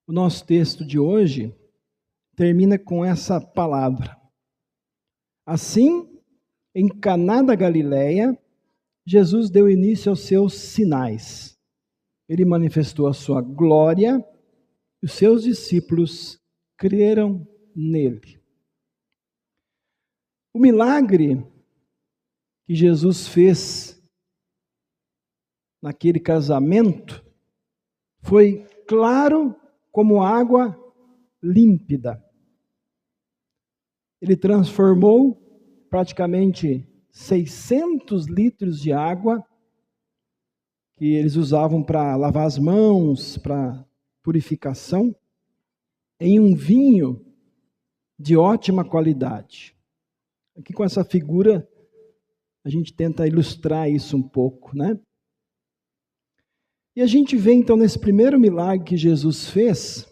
O nosso texto de hoje termina com essa palavra. Assim, em Caná da Galileia, Jesus deu início aos seus sinais. Ele manifestou a sua glória e os seus discípulos creram nele. O milagre que Jesus fez naquele casamento foi claro como água límpida. Ele transformou praticamente 600 litros de água que eles usavam para lavar as mãos, para purificação, em um vinho de ótima qualidade. Aqui com essa figura, a gente tenta ilustrar isso um pouco, né? E a gente vê então nesse primeiro milagre que Jesus fez,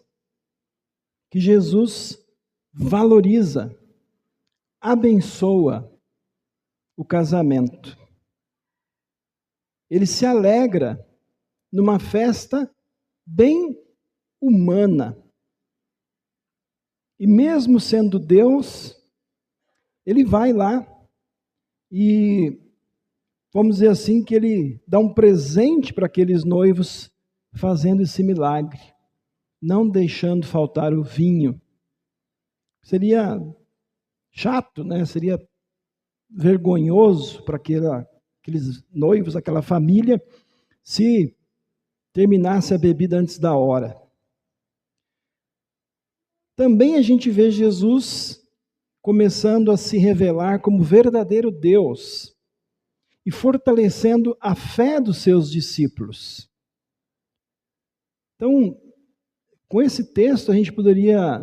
que Jesus valoriza, abençoa o casamento. Ele se alegra numa festa bem humana. E mesmo sendo Deus, ele vai lá e, vamos dizer assim, que ele dá um presente para aqueles noivos fazendo esse milagre, não deixando faltar o vinho. Seria chato, né? Seria vergonhoso para aqueles noivos, aquela família, se terminasse a bebida antes da hora. Também a gente vê Jesus começando a se revelar como verdadeiro Deus e fortalecendo a fé dos seus discípulos. Então, com esse texto a gente poderia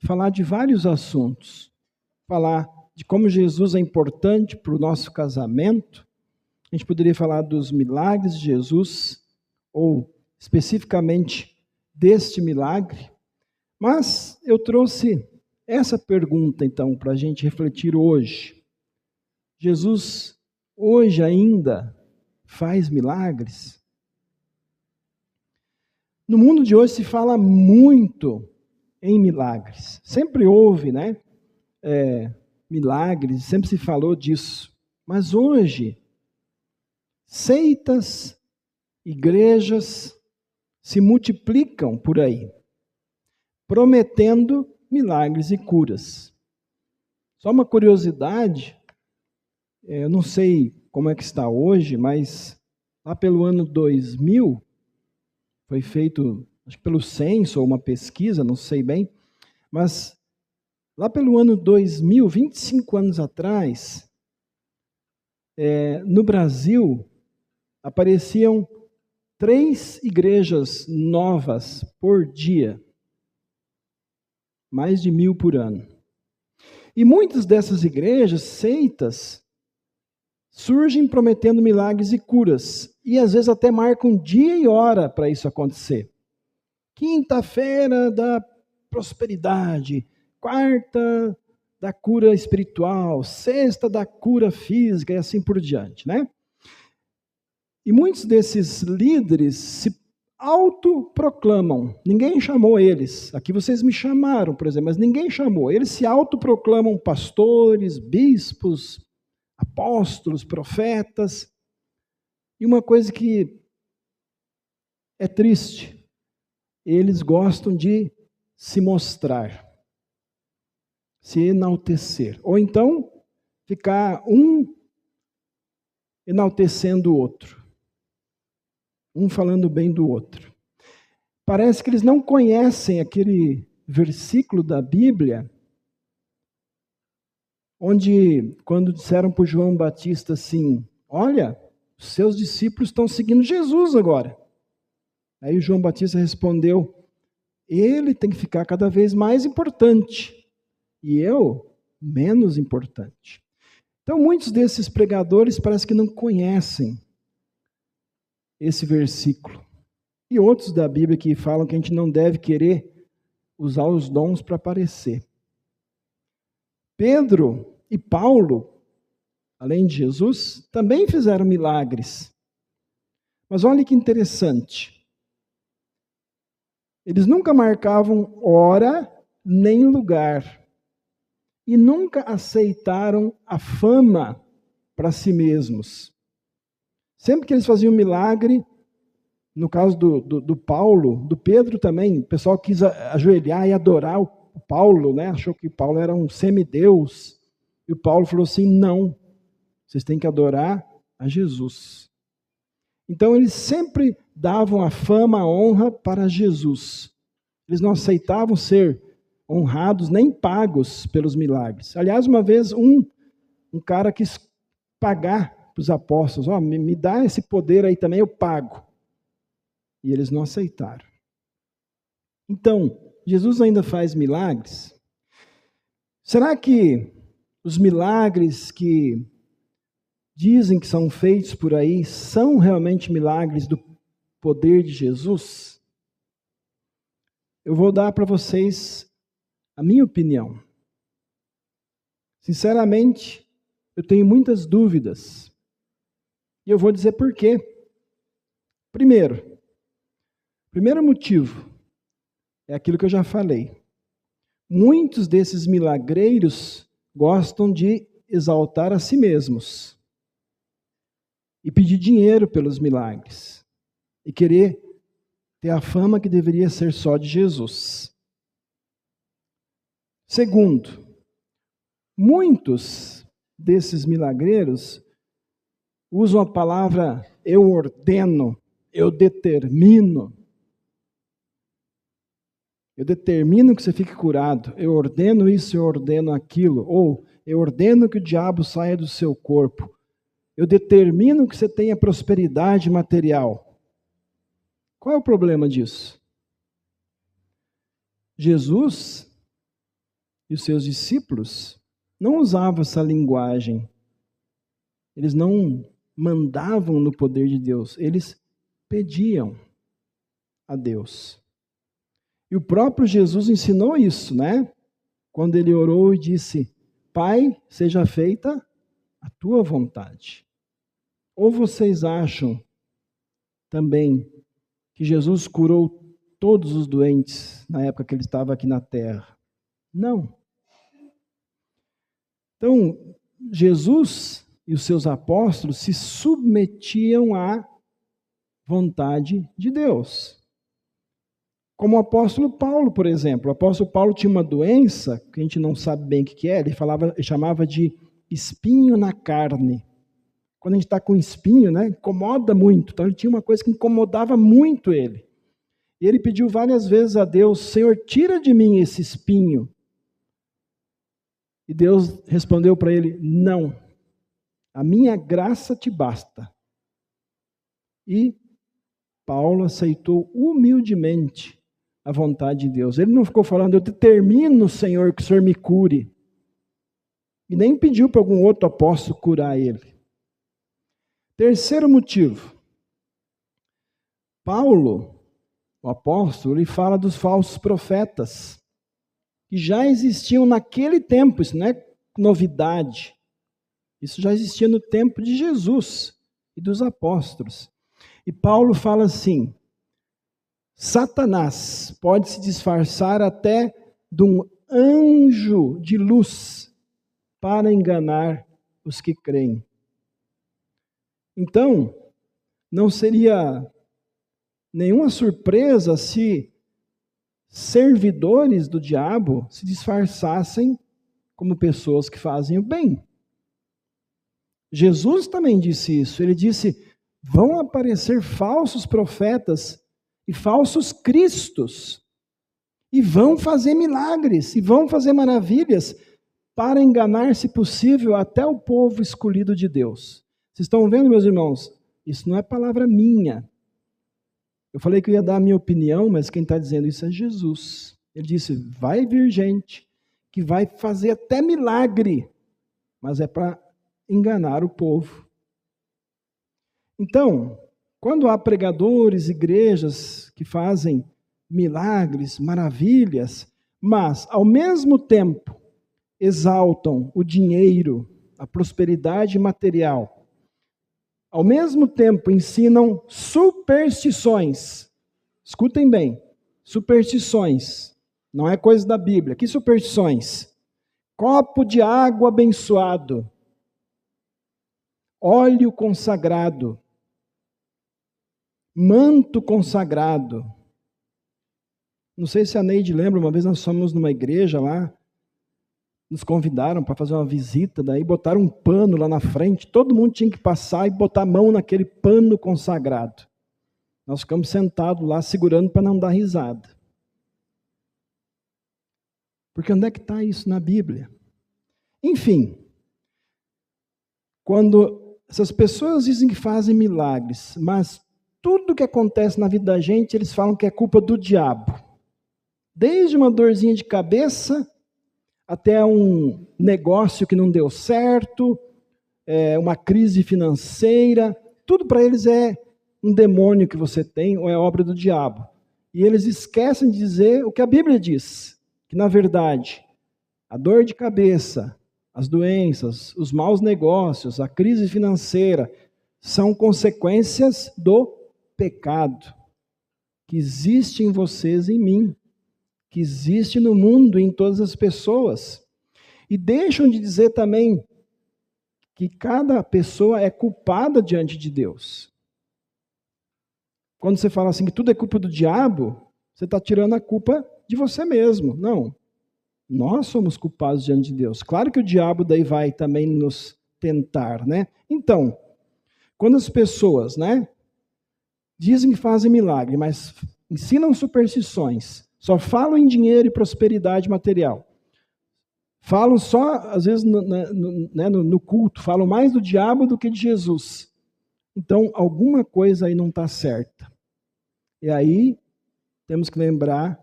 falar de vários assuntos. Falar de como Jesus é importante para o nosso casamento. A gente poderia falar dos milagres de Jesus, ou especificamente deste milagre. Mas eu trouxe essa pergunta, então, para a gente refletir hoje. Jesus hoje ainda faz milagres? No mundo de hoje se fala muito em milagres. Sempre houve, né? Milagres, sempre se falou disso. Mas hoje, seitas, igrejas se multiplicam por aí, prometendo milagres e curas. Só uma curiosidade, eu não sei como é que está hoje, mas lá pelo ano 2000, foi feito, acho que pelo censo ou uma pesquisa, não sei bem, mas lá pelo ano 2000, 25 anos atrás, no Brasil, apareciam 3 igrejas novas por dia. Mais de 1000 por ano. E muitas dessas igrejas, seitas, surgem prometendo milagres e curas. E às vezes até marcam dia e hora para isso acontecer. Quinta-feira da prosperidade, quarta da cura espiritual, sexta da cura física e assim por diante, né? E muitos desses líderes se autoproclamam. Ninguém chamou eles. Aqui vocês me chamaram, por exemplo, mas ninguém chamou. Eles se autoproclamam pastores, bispos, apóstolos, profetas. E uma coisa que é triste, eles gostam de se mostrar, se enaltecer. Ou então, ficar um enaltecendo o outro. Um falando bem do outro. Parece que eles não conhecem aquele versículo da Bíblia, onde, quando disseram para João Batista assim, olha, os seus discípulos estão seguindo Jesus agora. Aí o João Batista respondeu, ele tem que ficar cada vez mais importante, e eu menos importante. Então, muitos desses pregadores parece que não conhecem esse versículo. E outros da Bíblia que falam que a gente não deve querer usar os dons para aparecer. Pedro e Paulo, além de Jesus, também fizeram milagres. Mas olha que interessante. Eles nunca marcavam hora nem lugar. E nunca aceitaram a fama para si mesmos. Sempre que eles faziam milagre, no caso do Paulo, do Pedro também, o pessoal quis ajoelhar e adorar o Paulo, né? Achou que Paulo era um semideus. E o Paulo falou assim, não, vocês têm que adorar a Jesus. Então eles sempre davam a fama, a honra para Jesus. Eles não aceitavam ser honrados nem pagos pelos milagres. Aliás, uma vez um cara quis pagar para os apóstolos, me dá esse poder aí também, eu pago. E eles não aceitaram. Então, Jesus ainda faz milagres? Será que os milagres que dizem que são feitos por aí são realmente milagres do poder de Jesus? Eu vou dar para vocês a minha opinião. Sinceramente, eu tenho muitas dúvidas. E eu vou dizer por quê. Primeiro motivo é aquilo que eu já falei. Muitos desses milagreiros gostam de exaltar a si mesmos e pedir dinheiro pelos milagres e querer ter a fama que deveria ser só de Jesus. Segundo, muitos desses milagreiros usam a palavra eu ordeno, eu determino. Eu determino que você fique curado, eu ordeno isso, eu ordeno aquilo, ou eu ordeno que o diabo saia do seu corpo, eu determino que você tenha prosperidade material. Qual é o problema disso? Jesus e os seus discípulos não usavam essa linguagem, eles não mandavam no poder de Deus, eles pediam a Deus. E o próprio Jesus ensinou isso, né? Quando ele orou e disse, Pai, seja feita a tua vontade. Ou vocês acham também que Jesus curou todos os doentes na época que ele estava aqui na terra? Não. Então, Jesus e os seus apóstolos se submetiam à vontade de Deus. Como o apóstolo Paulo, por exemplo. O apóstolo Paulo tinha uma doença, que a gente não sabe bem o que é, ele chamava de espinho na carne. Quando a gente está com espinho, né, incomoda muito. Então ele tinha uma coisa que incomodava muito ele. E ele pediu várias vezes a Deus, Senhor, tira de mim esse espinho. E Deus respondeu para ele, não, a minha graça te basta. E Paulo aceitou humildemente a vontade de Deus. Ele não ficou falando, eu determino, Senhor, que o Senhor me cure. E nem pediu para algum outro apóstolo curar ele. Terceiro motivo. Paulo, o apóstolo, ele fala dos falsos profetas, que já existiam naquele tempo, isso não é novidade. Isso já existia no tempo de Jesus e dos apóstolos. E Paulo fala assim, Satanás pode se disfarçar até de um anjo de luz para enganar os que creem. Então, não seria nenhuma surpresa se servidores do diabo se disfarçassem como pessoas que fazem o bem. Jesus também disse isso. Ele disse, vão aparecer falsos profetas e falsos cristos, e vão fazer milagres, e vão fazer maravilhas, para enganar, se possível, até o povo escolhido de Deus. Vocês estão vendo, meus irmãos? Isso não é palavra minha. Eu falei que eu ia dar a minha opinião, mas quem está dizendo isso é Jesus. Ele disse, vai vir gente que vai fazer até milagre, mas é para enganar o povo. Então, quando há pregadores, igrejas que fazem milagres, maravilhas, mas, ao mesmo tempo, exaltam o dinheiro, a prosperidade material, ao mesmo tempo ensinam superstições, escutem bem, superstições. Não é coisa da Bíblia. Que superstições? Copo de água abençoado. Óleo consagrado. Manto consagrado. Não sei se a Neide lembra, uma vez nós fomos numa igreja lá, nos convidaram para fazer uma visita, daí botaram um pano lá na frente, todo mundo tinha que passar e botar a mão naquele pano consagrado. Nós ficamos sentados lá, segurando para não dar risada. Porque onde é que está isso na Bíblia? Enfim, quando essas pessoas dizem que fazem milagres, mas tudo que acontece na vida da gente, eles falam que é culpa do diabo. Desde uma dorzinha de cabeça, até um negócio que não deu certo, uma crise financeira, tudo para eles é um demônio que você tem ou é obra do diabo. E eles esquecem de dizer o que a Bíblia diz, que na verdade, a dor de cabeça, as doenças, os maus negócios, a crise financeira, são consequências do pecado que existe em vocês e em mim, que existe no mundo, em todas as pessoas. E deixam de dizer também que cada pessoa é culpada diante de Deus. Quando você fala assim que tudo é culpa do diabo, você está tirando a culpa de você mesmo. Não. Nós somos culpados diante de Deus. Claro que o diabo daí vai também nos tentar, né? Então, quando as pessoas, né, dizem que fazem milagre, mas ensinam superstições, só falam em dinheiro e prosperidade material. Falam só, às vezes, no culto, falam mais do diabo do que de Jesus. Então, alguma coisa aí não está certa. E aí, temos que lembrar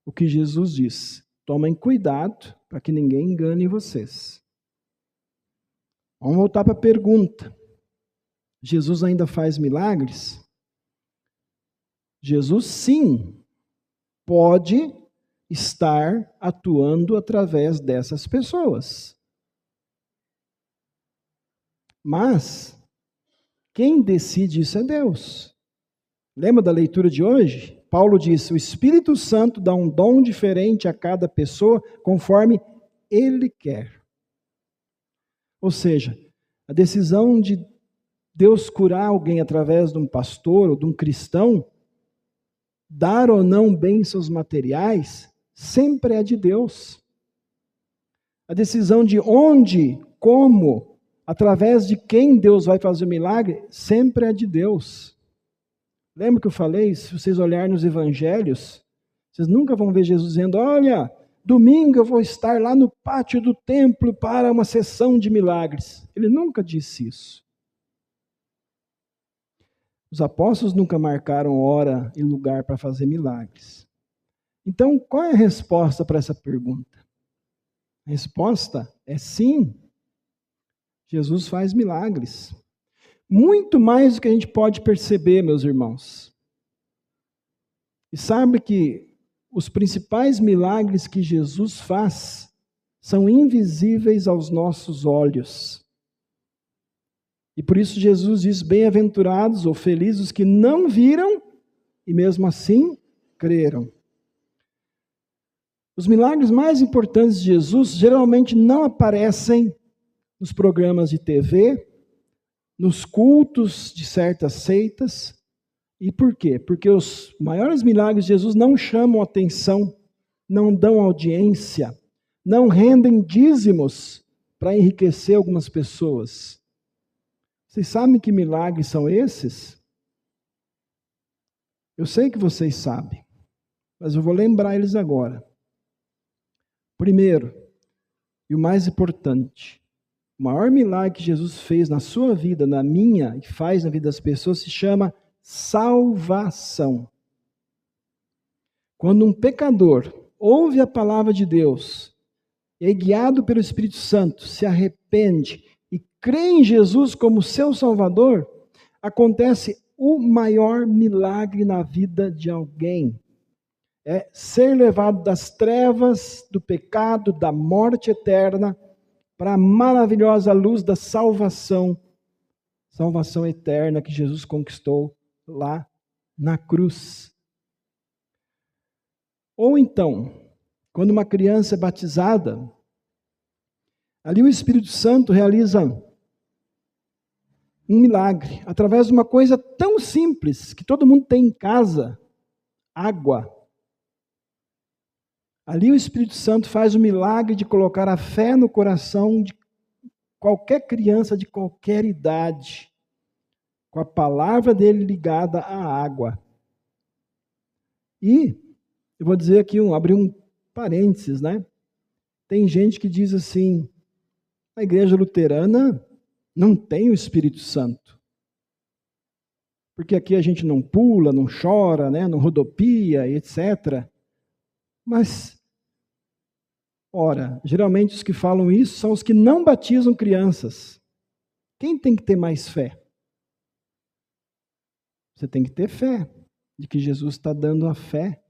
o que Jesus disse. Tomem cuidado para que ninguém engane vocês. Vamos voltar para a pergunta. Jesus ainda faz milagres? Jesus, sim, pode estar atuando através dessas pessoas. Mas, quem decide isso é Deus. Lembra da leitura de hoje? Paulo disse, o Espírito Santo dá um dom diferente a cada pessoa, conforme Ele quer. Ou seja, a decisão de Deus curar alguém através de um pastor ou de um cristão, dar ou não bênçãos materiais, sempre é de Deus. A decisão de onde, como, através de quem Deus vai fazer o milagre, sempre é de Deus. Lembra que eu falei, se vocês olharem nos evangelhos, vocês nunca vão ver Jesus dizendo, olha, domingo eu vou estar lá no pátio do templo para uma sessão de milagres. Ele nunca disse isso. Os apóstolos nunca marcaram hora e lugar para fazer milagres. Então, qual é a resposta para essa pergunta? A resposta é sim. Jesus faz milagres. Muito mais do que a gente pode perceber, meus irmãos. E sabe que os principais milagres que Jesus faz são invisíveis aos nossos olhos. E por isso Jesus diz, bem-aventurados ou felizes os que não viram e mesmo assim creram. Os milagres mais importantes de Jesus geralmente não aparecem nos programas de TV, nos cultos de certas seitas. E por quê? Porque os maiores milagres de Jesus não chamam atenção, não dão audiência, não rendem dízimos para enriquecer algumas pessoas. Vocês sabem que milagres são esses? Eu sei que vocês sabem, mas eu vou lembrar eles agora. Primeiro, e o mais importante, o maior milagre que Jesus fez na sua vida, na minha, e faz na vida das pessoas, se chama salvação. Quando um pecador ouve a palavra de Deus, e é guiado pelo Espírito Santo, se arrepende e crê em Jesus como seu Salvador, acontece o maior milagre na vida de alguém. É ser levado das trevas, do pecado, da morte eterna, para a maravilhosa luz da salvação, salvação eterna que Jesus conquistou lá na cruz. Ou então, quando uma criança é batizada, ali o Espírito Santo realiza um milagre, através de uma coisa tão simples, que todo mundo tem em casa, água. Ali o Espírito Santo faz o milagre de colocar a fé no coração de qualquer criança de qualquer idade, com a palavra dele ligada à água. E, eu vou dizer aqui, abrir um parênteses, né? Tem gente que diz assim, a igreja luterana não tem o Espírito Santo. Porque aqui a gente não pula, não chora, né? Não rodopia, etc. Mas, ora, geralmente os que falam isso são os que não batizam crianças. Quem tem que ter mais fé? Você tem que ter fé de que Jesus está dando a fé,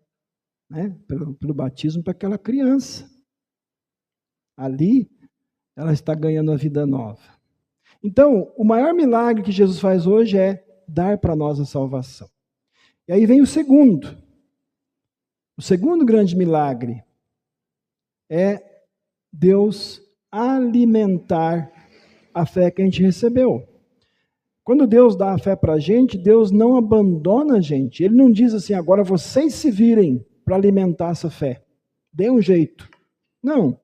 né, pelo batismo para aquela criança. Ali, ela está ganhando a vida nova. Então, o maior milagre que Jesus faz hoje é dar para nós a salvação. E aí vem o segundo. O segundo grande milagre é Deus alimentar a fé que a gente recebeu. Quando Deus dá a fé para a gente, Deus não abandona a gente. Ele não diz assim, agora vocês se virem para alimentar essa fé. Dê um jeito. Não.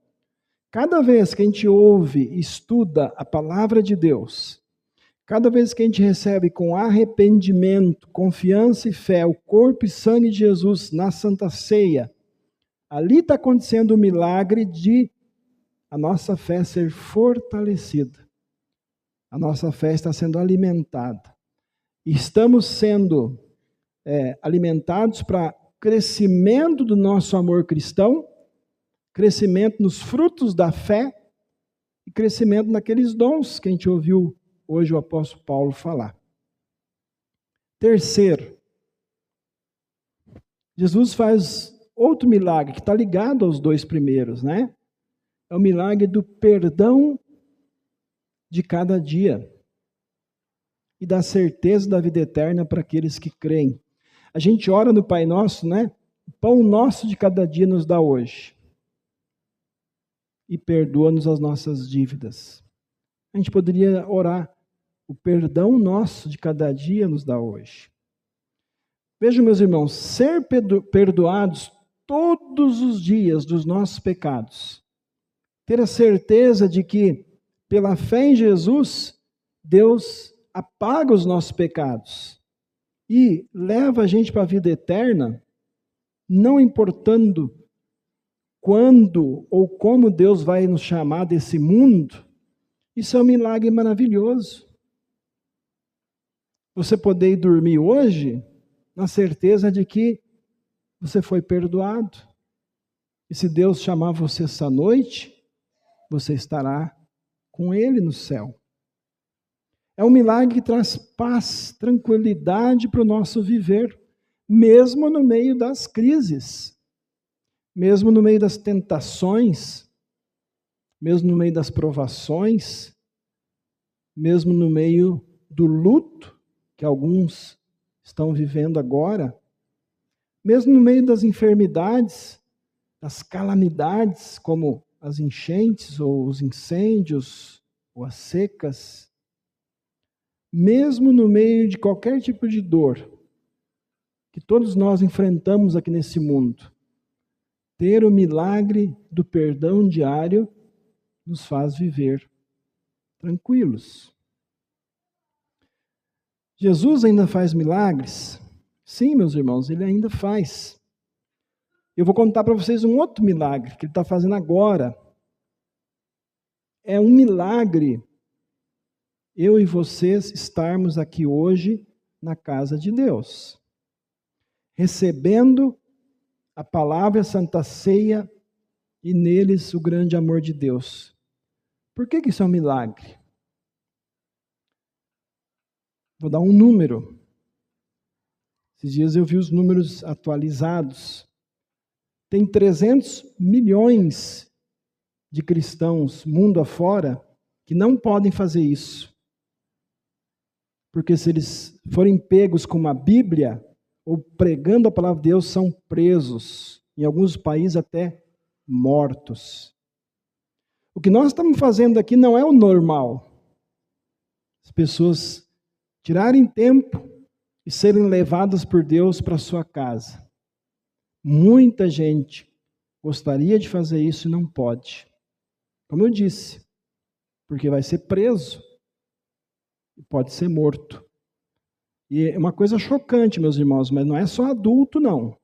Cada vez que a gente ouve e estuda a palavra de Deus, cada vez que a gente recebe com arrependimento, confiança e fé o corpo e sangue de Jesus na Santa Ceia, ali está acontecendo o milagre de a nossa fé ser fortalecida. A nossa fé está sendo alimentada. E estamos sendo alimentados para crescimento do nosso amor cristão, crescimento nos frutos da fé e crescimento naqueles dons que a gente ouviu hoje o apóstolo Paulo falar. Terceiro, Jesus faz outro milagre que está ligado aos dois primeiros, né? É o milagre do perdão de cada dia e da certeza da vida eterna para aqueles que creem. A gente ora no Pai Nosso, né? O pão nosso de cada dia nos dá hoje. E perdoa-nos as nossas dívidas. A gente poderia orar, o perdão nosso de cada dia nos dá hoje. Vejam, meus irmãos, ser perdoados todos os dias dos nossos pecados, ter a certeza de que, pela fé em Jesus, Deus apaga os nossos pecados e leva a gente para a vida eterna, não importando quando ou como Deus vai nos chamar desse mundo. Isso é um milagre maravilhoso. Você poder ir dormir hoje na certeza de que você foi perdoado. E se Deus chamar você essa noite, você estará com Ele no céu. É um milagre que traz paz, tranquilidade para o nosso viver, mesmo no meio das crises, mesmo no meio das tentações, mesmo no meio das provações, mesmo no meio do luto que alguns estão vivendo agora, mesmo no meio das enfermidades, das calamidades, como as enchentes ou os incêndios ou as secas, mesmo no meio de qualquer tipo de dor que todos nós enfrentamos aqui nesse mundo, ter o milagre do perdão diário nos faz viver tranquilos. Jesus ainda faz milagres? Sim, meus irmãos, ele ainda faz. Eu vou contar para vocês um outro milagre que ele está fazendo agora. É um milagre eu e vocês estarmos aqui hoje na casa de Deus, recebendo a palavra, a Santa Ceia e neles o grande amor de Deus. Por que isso é um milagre? Vou dar um número. Esses dias eu vi os números atualizados. Tem 300 milhões de cristãos mundo afora que não podem fazer isso. Porque se eles forem pegos com uma Bíblia ou pregando a palavra de Deus, são presos em alguns países até mortos. O que nós estamos fazendo aqui não é o normal. As pessoas tirarem tempo e serem levadas por Deus para sua casa. Muita gente gostaria de fazer isso e não pode. Como eu disse, porque vai ser preso e pode ser morto. E é uma coisa chocante, meus irmãos, mas não é só adulto, não.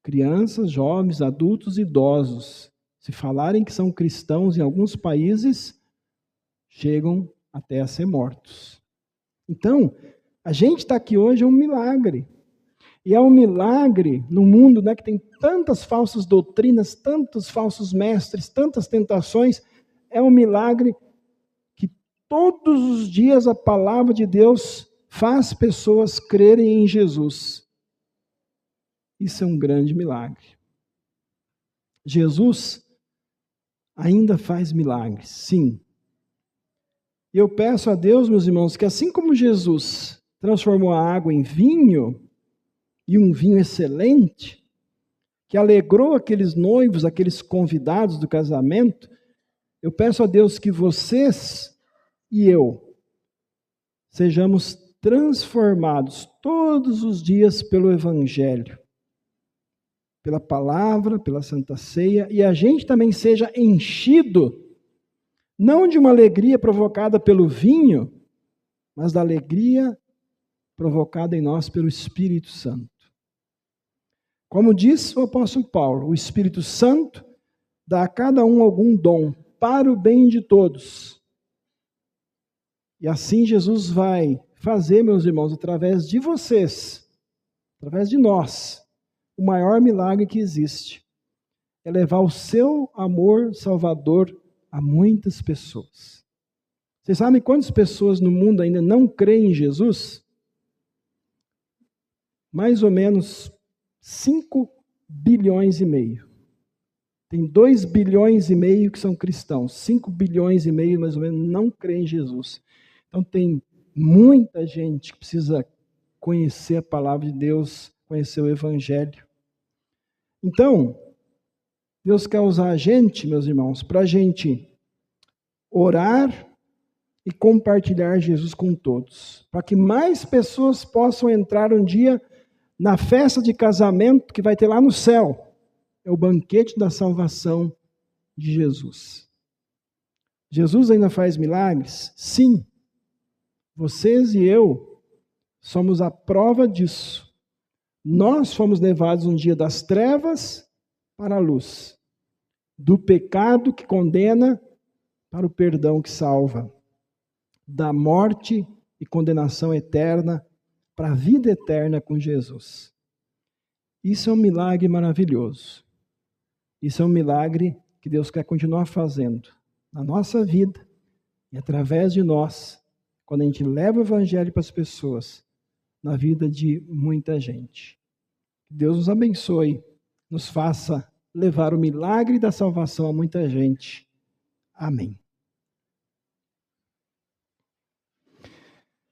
Crianças, jovens, adultos, idosos, se falarem que são cristãos em alguns países, chegam até a ser mortos. Então, a gente está aqui hoje é um milagre. E é um milagre no mundo, né, que tem tantas falsas doutrinas, tantos falsos mestres, tantas tentações. É um milagre que todos os dias a palavra de Deus faz pessoas crerem em Jesus. Isso é um grande milagre. Jesus ainda faz milagres, sim. E eu peço a Deus, meus irmãos, que assim como Jesus transformou a água em vinho, e um vinho excelente, que alegrou aqueles noivos, aqueles convidados do casamento, eu peço a Deus que vocês e eu sejamos transformados todos os dias pelo Evangelho, pela palavra, pela Santa Ceia, e a gente também seja enchido, não de uma alegria provocada pelo vinho, mas da alegria provocada em nós pelo Espírito Santo. Como diz o apóstolo Paulo, o Espírito Santo dá a cada um algum dom para o bem de todos. E assim Jesus vai fazer, meus irmãos, através de vocês, através de nós, o maior milagre que existe. É levar o seu amor salvador a muitas pessoas. Vocês sabem quantas pessoas no mundo ainda não creem em Jesus? Mais ou menos 5 bilhões e meio. Tem 2 bilhões e meio que são cristãos. 5 bilhões e meio, mais ou menos, não creem em Jesus. Então tem muita gente que precisa conhecer a palavra de Deus, conhecer o Evangelho. Então, Deus quer usar a gente, meus irmãos, para a gente orar e compartilhar Jesus com todos. Para que mais pessoas possam entrar um dia na festa de casamento que vai ter lá no céu. É o banquete da salvação de Jesus. Jesus ainda faz milagres? Sim. Vocês e eu somos a prova disso. Nós fomos levados um dia das trevas para a luz, do pecado que condena para o perdão que salva, da morte e condenação eterna para a vida eterna com Jesus. Isso é um milagre maravilhoso. Isso é um milagre que Deus quer continuar fazendo na nossa vida e através de nós, quando a gente leva o Evangelho para as pessoas, na vida de muita gente. Que Deus nos abençoe, nos faça levar o milagre da salvação a muita gente. Amém.